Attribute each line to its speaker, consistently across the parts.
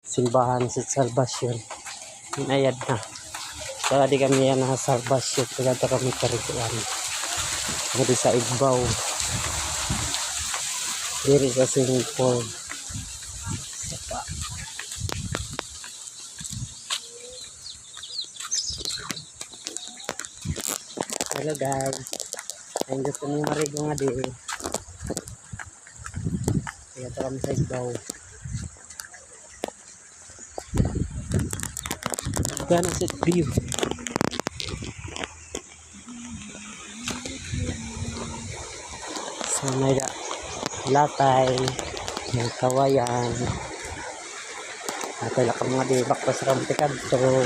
Speaker 1: simbahan sa Salvation. Inayad na. Kaya di kami yan na Salvation. Kaya kami karikuan. Hindi sa Igbaw. Diri sa Singapore. Sapa. Hello guys. Ang gusto niyo marigo nga di. Kaya kami sa Igbaw. Gana set view. So may latay, may kawayan. Atay lang mga di bakpas ramte kadto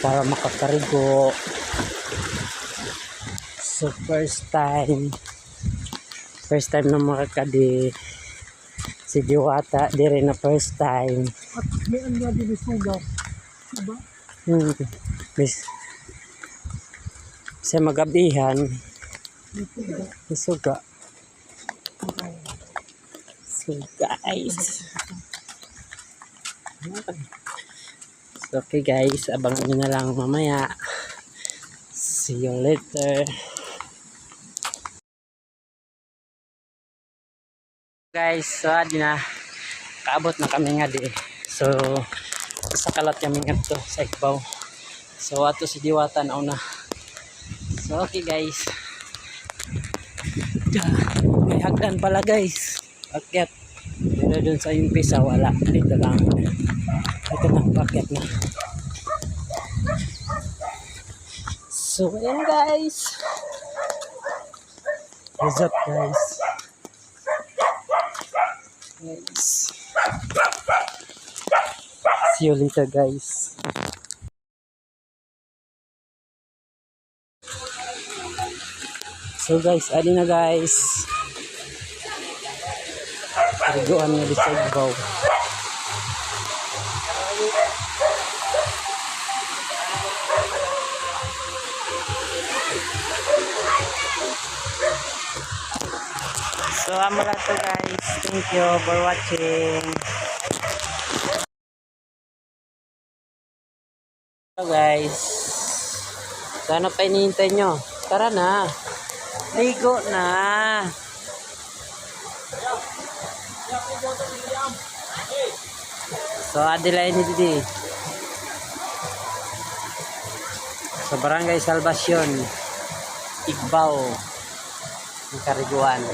Speaker 1: para makakarigo. So first time na makakadi si Diwata dire na first time.
Speaker 2: At may anda din sugaw. Diba?
Speaker 1: Bis sa magabihan suga. So guys. So okay guys, abangan nyo na lang mamaya. See you later. Guys, so adi na kaabot na kami nga di. So sa kalat kami nga to sa Igbaw. So ato si Diwata na una. So okay guys. May hagdan pala guys. Akyat. Pero dun sa yung pisa wala. Dito lang. Ito na pakyat na. So ayan guys. What's up guys? See you later guys. So guys, ali na guys. Rigoan na di sa Igbaw. So amo lang to guys. Thank you for watching. So guys. So ano pa hinihintay nyo? Tara na. Ligo na. So Adelaide didi. Sa Barangay Salvation, Igbaw, Kariguan.